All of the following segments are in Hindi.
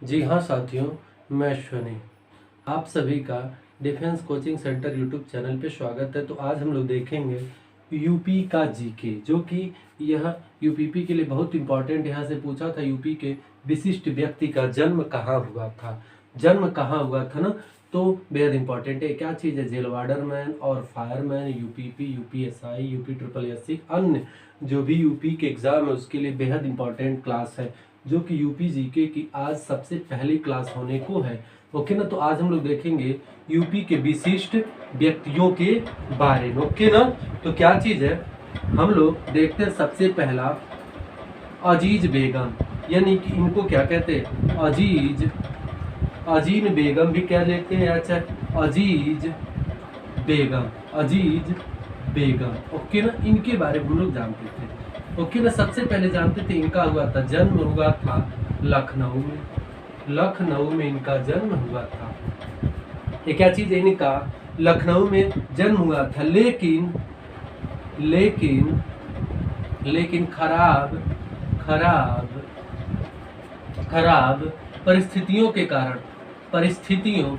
जी हाँ साथियों, मैं अश्वनी आप सभी का defence coaching centre YouTube channel पे स्वागत है। तो आज हम लोग देखेंगे यूपी का जीके, जो कि यह यूपीपी के लिए बहुत इंपॉर्टेंट यहाँ से पूछा था। यूपी के विशिष्ट व्यक्ति का जन्म कहाँ हुआ था, जन्म कहाँ हुआ था ना, तो बेहद इंपॉर्टेंट है। क्या चीज़ है? जेल वार्डरमैन और fireman, UPP, UPSI, UP triple SC, अन्य जो भी यूपी के एग्ज़ाम है उसके लिए बेहद इंपॉर्टेंट क्लास है, जो कि यूपी जीके की आज सबसे पहली क्लास होने को है। ओके ना, तो आज हम लोग देखेंगे यूपी के विशिष्ट व्यक्तियों के बारे में। ओके ना, तो क्या चीज़ है, हम लोग देखते हैं सबसे पहला अजीज बेगम, यानी कि इनको क्या कहते हैं? अजीन बेगम भी कह लेते हैं। अच्छा, अजीज बेगम, अजीज बेगम। ओके ना, इनके बारे में हम लोग जानते थे। ओके ना, सबसे पहले जानते थे इनका हुआ था जन्म हुआ था लखनऊ में। लखनऊ में इनका जन्म हुआ था। ये क्या चीज़ है? इनका लखनऊ में जन्म हुआ था, लेकिन लेकिन लेकिन खराब खराब खराब परिस्थितियों के कारण, परिस्थितियों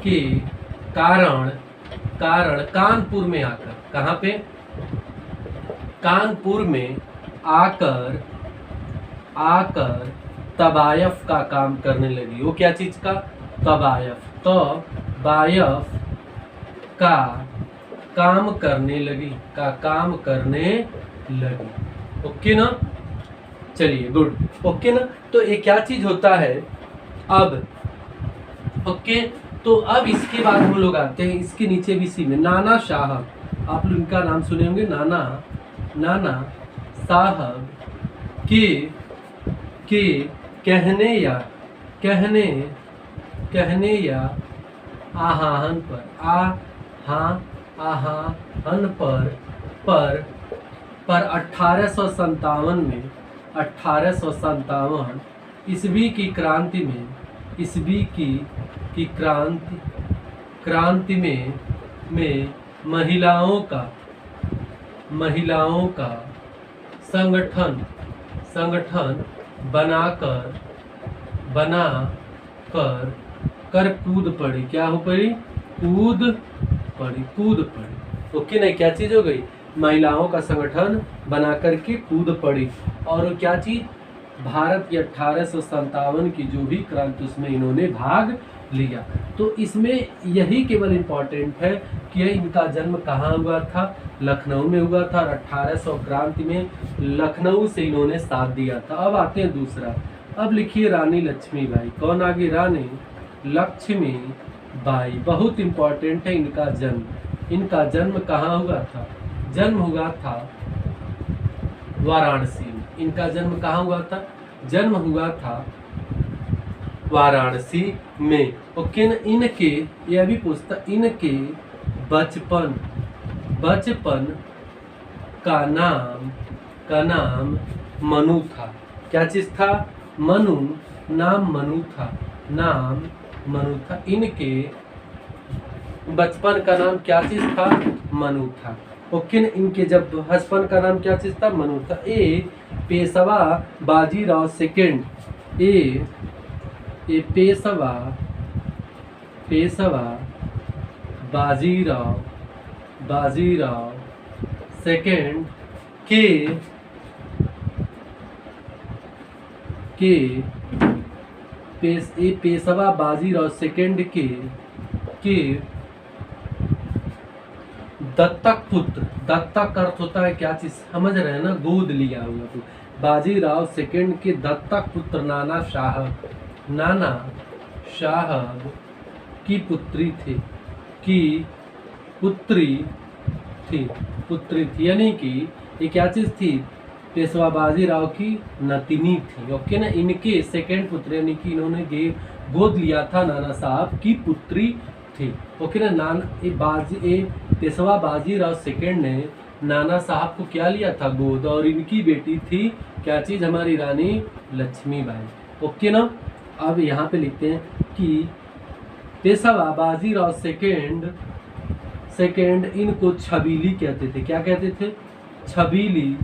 के कारण कानपुर में आकर, कहाँ पे? कानपुर में आकर तबायफ का काम करने लगी। वो क्या चीज का? तबायफ का काम करने लगी, ओके ना, चलिए गुड। ओके ना, तो ये क्या चीज होता है अब? ओके, तो अब इसके बाद हम लोग आते हैं इसके नीचे भी सी में नाना साहब, आप लोग इनका नाम सुने होंगे, नाना साहब के कहने या आहान पर 1857 ईस्वी की क्रांति में महिलाओं का संगठन बनाकर कूद पड़ी। क्या हो पड़ी? कूद पड़ी। ओके ना, क्या चीज हो गई? महिलाओं का संगठन बना करके कूद पड़ी। और क्या चीज? भारत की 1857 की जो भी क्रांति, उसमें इन्होंने भाग लिया। तो इसमें यही केवल इम्पोर्टेंट है कि इनका जन्म कहाँ हुआ था? लखनऊ में हुआ था, और 1800 क्रांति में लखनऊ से इन्होंने साथ दिया था। अब आते हैं दूसरा। अब लिखिए रानी लक्ष्मीबाई। कौन आगे? रानी लक्ष्मीबाई। बहुत इम्पोर्टेंट है इनका जन्म। इनका जन्म कहाँ हुआ था? जन्म हुआ था वाराणसी में। इनका जन्म कहाँ हुआ था? जन्म हुआ था वाराणसी में। ओके न, इनके, यह भी पूछता, इनके बचपन का नाम मनु था। क्या चीज था? नाम मनु था। इनके बचपन का नाम क्या चीज था? मनु था। ओके न, इनके जब बचपन का नाम क्या चीज था? मनु था। Peshwa Bajirao second, Peshwa Bajirao second Peshwa Bajirao second के दत्तक पुत्र। दत्तक अर्थ होता है क्या चीज? समझ रहे हैं ना, गोद लिया हुआ। तो बाजीराव सेकंड के दत्तक पुत्र नाना साहब की पुत्री थी, यानी कि ये क्या चीज थी? पेशवा बाजीराव की नतिनी थी। ओके ना, इनके सेकंड पुत्र, यानी कि इन्होंने गोद लिया था, नाना साहब की पुत्री थी। ओके ना, पेशवा बाजीराव सेकंड ने नाना साहब को क्या लिया था? गोद। और इनकी बेटी थी क्या चीज? हमारी रानी लक्ष्मीबाई। ओके ना, अब यहाँ पे लिखते हैं कि पेशवा बाजीराव सेकंड इनको छबीली कहते थे। क्या कहते थे? छबीली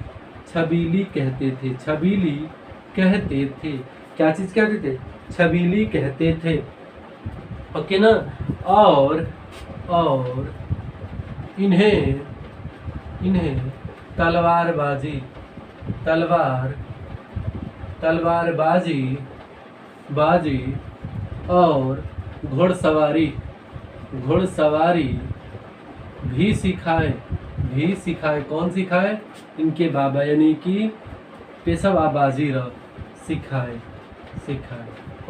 कहते थे। छबीली कहते थे। क्या चीज कहते थे? छबीली कहते थे। ओके ना। और इन्हें तलवारबाजी और घुड़सवारी भी सिखाए। कौन सिखाए? इनके बाबा, यानी कि पेशवा बाजीराव सिखाए।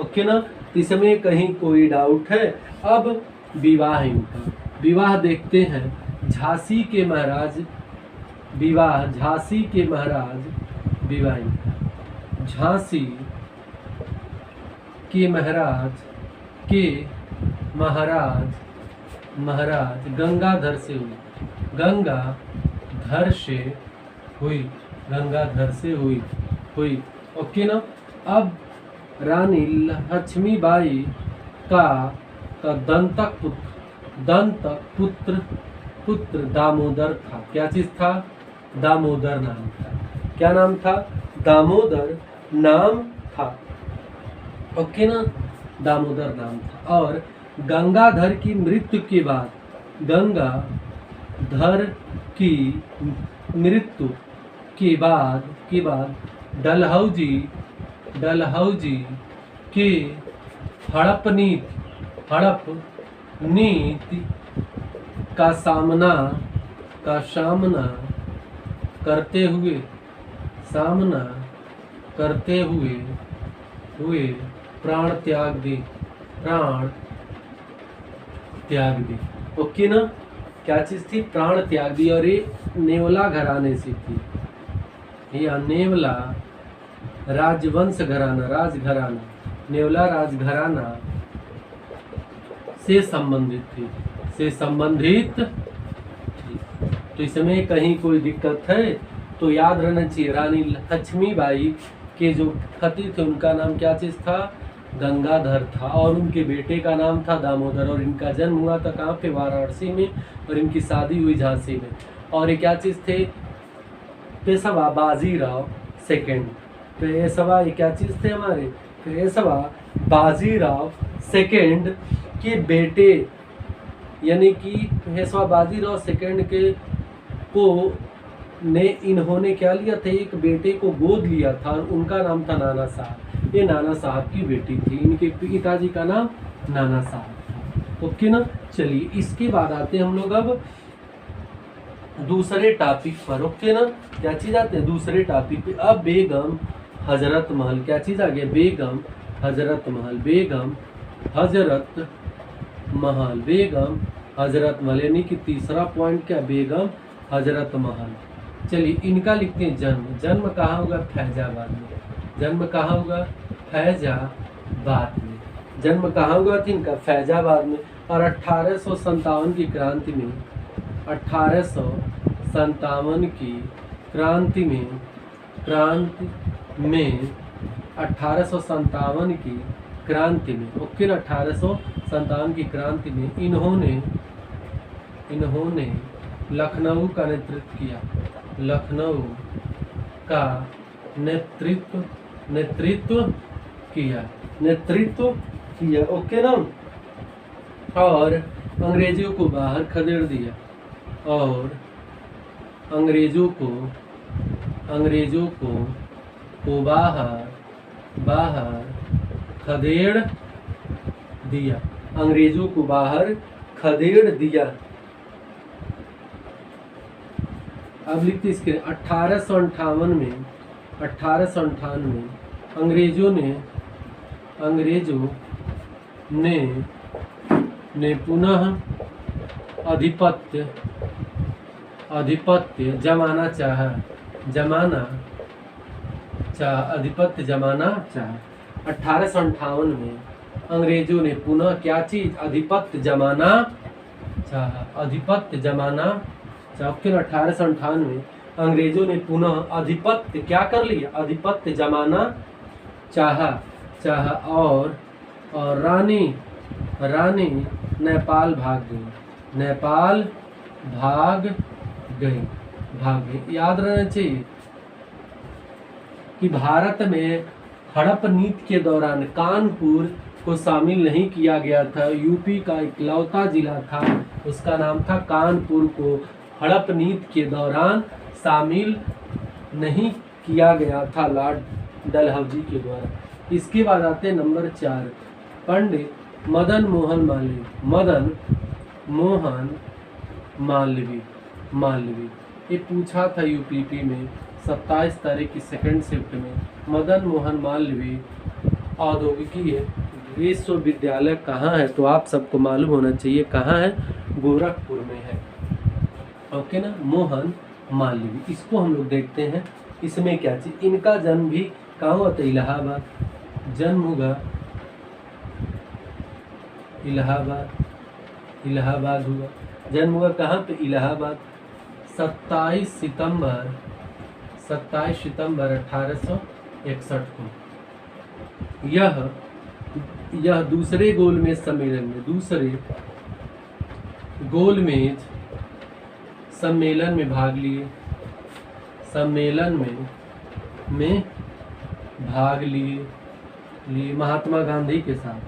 ओके ना। इसमें कहीं कोई डाउट है? अब विवाह इनका, विवाह देखते हैं। झांसी के महाराज विवाह इनका। झांसी के महाराज गंगाधर से हुई। ओके ना। अब रानी लक्ष्मीबाई का दंतक पुत्र दामोदर था। क्या चीज था? दामोदर नाम था। क्या नाम था? दामोदर नाम था। ओके ना। दामोदर नाम था। और गंगाधर की मृत्यु के बाद डलहौजी के हड़प नीति का सामना करते हुए प्राण त्याग दी। ओके ना। क्या चीज थी? प्राण त्याग दी। और ये नेवला घराने से थी। यह नेवला राजवंश घराना नेवला राजघराना से संबंधित थी। तो इसमें कहीं कोई दिक्कत है तो याद रहना चाहिए। रानी लक्ष्मीबाई के जो पति थे उनका नाम क्या चीज था? गंगाधर था। और उनके बेटे का नाम था दामोदर। और इनका जन्म हुआ था कहाँ पे? वाराणसी में। और इनकी शादी हुई झांसी में। और ये क्या चीज थे? पेशवा बाजीराव सेकेंड। पेशवा ये क्या चीज थे हमारे? पेशवा बाजीराव सेकेंड के बेटे, यानी कि पेशवा बाजीराव सेकेंड इन्होंने क्या लिया था? एक बेटे को गोद लिया था। और उनका नाम था नाना साहब। ये नाना साहब की बेटी थी। इनके पिताजी का नाम नाना साहब था। ओके ना। चलिए इसके बाद आते हैं हम लोग अब दूसरे टॉपिक पर। ओके ना। क्या चीज आते हैं? दूसरे टॉपिक पे। अब बेगम हजरत महल। क्या चीज आ गया? बेगम हजरत महल, यानी कि तीसरा पॉइंट क्या? बेगम हजरत महल। चलिए इनका लिखते हैं जन्म कहाँ होगा? फैजाबाद में। जन्म कहाँ होगा? फैजाबाद में। जन्म कहाँ हुआ था इनका? फैजाबाद में। और 1857 की क्रांति में 1857 की क्रांति में 1857 की क्रांति में ओके ना। 1857 की क्रांति में इन्होंने लखनऊ का नेतृत्व किया। लखनऊ का नेतृत्व किया। ओके ना। और अंग्रेजों को बाहर खदेड़ दिया। और अंग्रेजों को बाहर खदेड़ दिया। अंग्रेजों को बाहर खदेड़ दिया। अब लिखते इसके 1858 में अंग्रेजों ने पुनः आधिपत्य जमाना चाहा। आधिपत्य जमाना चाहा। 1858 में अंग्रेजों ने पुनः क्या चीज? आधिपत्य जमाना चाहा। 1858 में अंग्रेजों ने पुनः आधिपत्य क्या कर लिया? आधिपत्य जमाना चाहा। और रानी नेपाल भाग गई। याद रहना चाहिए कि भारत में हड़प नीति के दौरान कानपुर को शामिल नहीं किया गया था। यूपी का इकलौता जिला था, उसका नाम था कानपुर, को हड़प नीति के दौरान शामिल नहीं किया गया था लॉर्ड डलहौजी के द्वारा। इसके बाद आते हैं नंबर 4, पंडित मदन मोहन मालवीय। मदन मोहन मालवीय ये पूछा था यूपीपी में 27 तारीख की सेकंड शिफ्ट में। मदन मोहन मालवीय औद्योगिकीय विश्वविद्यालय कहाँ है? तो आप सबको मालूम होना चाहिए कहाँ है, गोरखपुर में है। ओके ना, मोहन मालवीय। इसको हम लोग देखते हैं इसमें क्या चीज। इनका जन्म भी कहाँ हुआ था? इलाहाबाद। जन्म हुआ इलाहाबाद हुआ। जन्म हुआ कहाँ पे? इलाहाबाद। 27 सितंबर 1861 को यह दूसरे गोलमेज सम्मेलन में भाग लिए। महात्मा गांधी के साथ।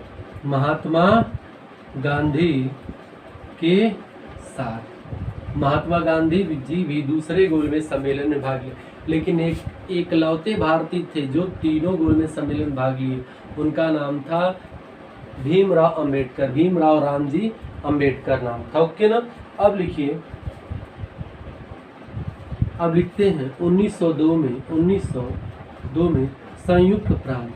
महात्मा गांधी जी भी दूसरे गोलमेज सम्मेलन में भाग लिए, लेकिन एकलौते भारतीय थे जो तीनों गोलमेज सम्मेलन में भाग लिए। उनका नाम था भीमराव अंबेडकर। भीमराव रामजी अंबेडकर नाम था। ओके ना। अब लिखिए, अब लिखते हैं 1902 में संयुक्त प्रांत,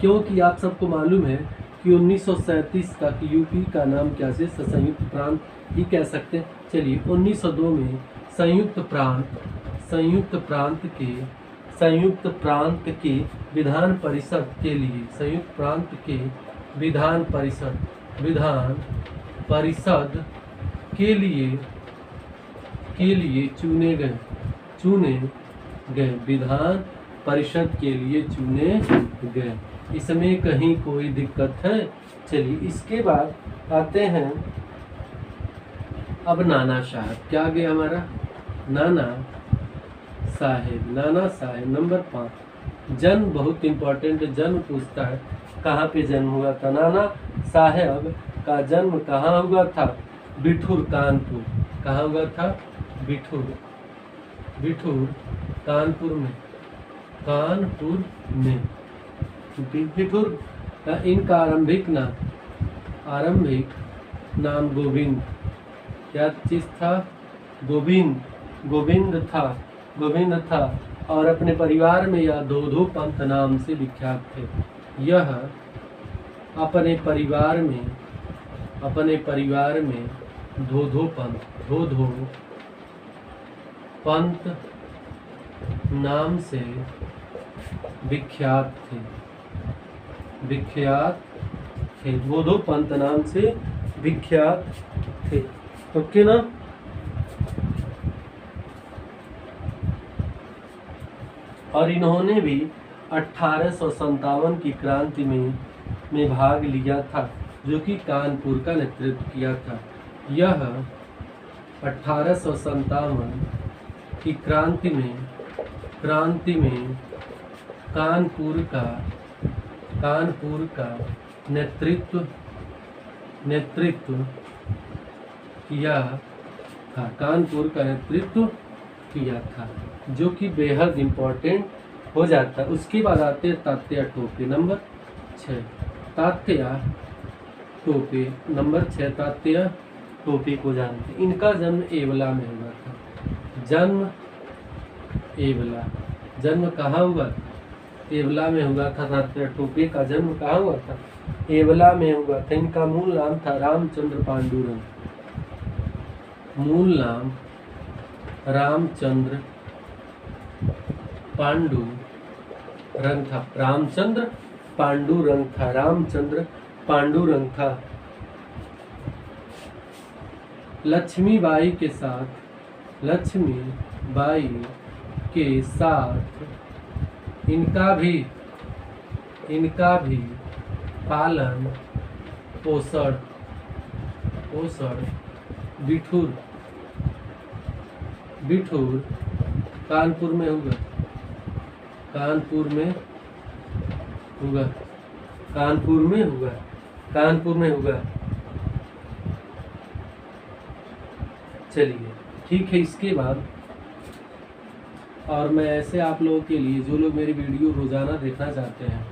क्योंकि आप सबको मालूम है कि 1937 तक यूपी का नाम क्या से संयुक्त प्रांत ही कह सकते हैं। चलिए 1902 में संयुक्त प्रांत के विधान परिषद के लिए चुने गए। इसमें कहीं कोई दिक्कत है? चलिए इसके बाद आते हैं अब नाना साहब। क्या आ गया हमारा? नाना साहेब नंबर 5। जन्म बहुत इंपॉर्टेंट है, जन्म पूछता है कहाँ पे जन्म हुआ था। नाना साहेब का जन्म कहाँ हुआ था? बिठूर, कानपुर। कहाँ हुआ था? बिठूर कानपुर में। बिठूर का इनका आरंभिक नाम गोविंद। क्या चीज था? गोविंद था और अपने परिवार में यह धोधो पंथ नाम से विख्यात थे। यह अपने परिवार में धोधो पंथ नाम से विख्यात थे। धोधो पंथ नाम से विख्यात थे। ओके ना। और इन्होंने भी 1857 की क्रांति में भाग लिया था, जो कि कानपुर का नेतृत्व किया था। यह 1857 की क्रांति में कानपुर का नेतृत्व किया था। कानपुर का नेतृत्व किया था, जो कि बेहद इम्पोर्टेंट हो जाता है। उसके बाद आते हैं तात्या टोपे नंबर 6। तात्या टोपे नंबर 6। तात्या टोपे को जानते हैं। इनका जन्म एवला में हुआ था। जन्म कहाँ हुआ? एवला में हुआ था। तात्या टोपे का जन्म कहाँ हुआ था? एवला में हुआ था। इनका मूल नाम था रामचंद्र पांडुरंग। मूल नाम रामचंद्र पांडुरंग था। रामचंद्र पांडुरंग था। लक्ष्मीबाई के साथ इनका भी पालन पोषण बिठूर कानपुर में हुआ, कानपुर में हुआ, कानपुर में हुआ। चलिए ठीक है। इसके बाद और मैं ऐसे आप लोगों के लिए, जो लोग मेरी वीडियो रोज़ाना देखना चाहते हैं,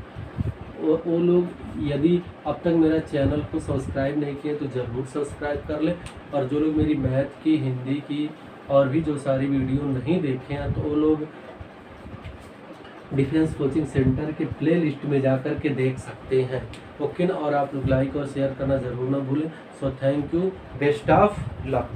वो लोग यदि अब तक मेरा चैनल को सब्सक्राइब नहीं किए तो ज़रूर सब्सक्राइब कर लें। और जो लोग मेरी मैथ की, हिंदी की और भी जो सारी वीडियो नहीं देखे हैं, तो वो लोग डिफेंस कोचिंग सेंटर के प्ले लिस्ट में जा कर के देख सकते हैं। ओके ना। और आप लोग लाइक और शेयर करना ज़रूर ना भूलें। So thank you, best of luck.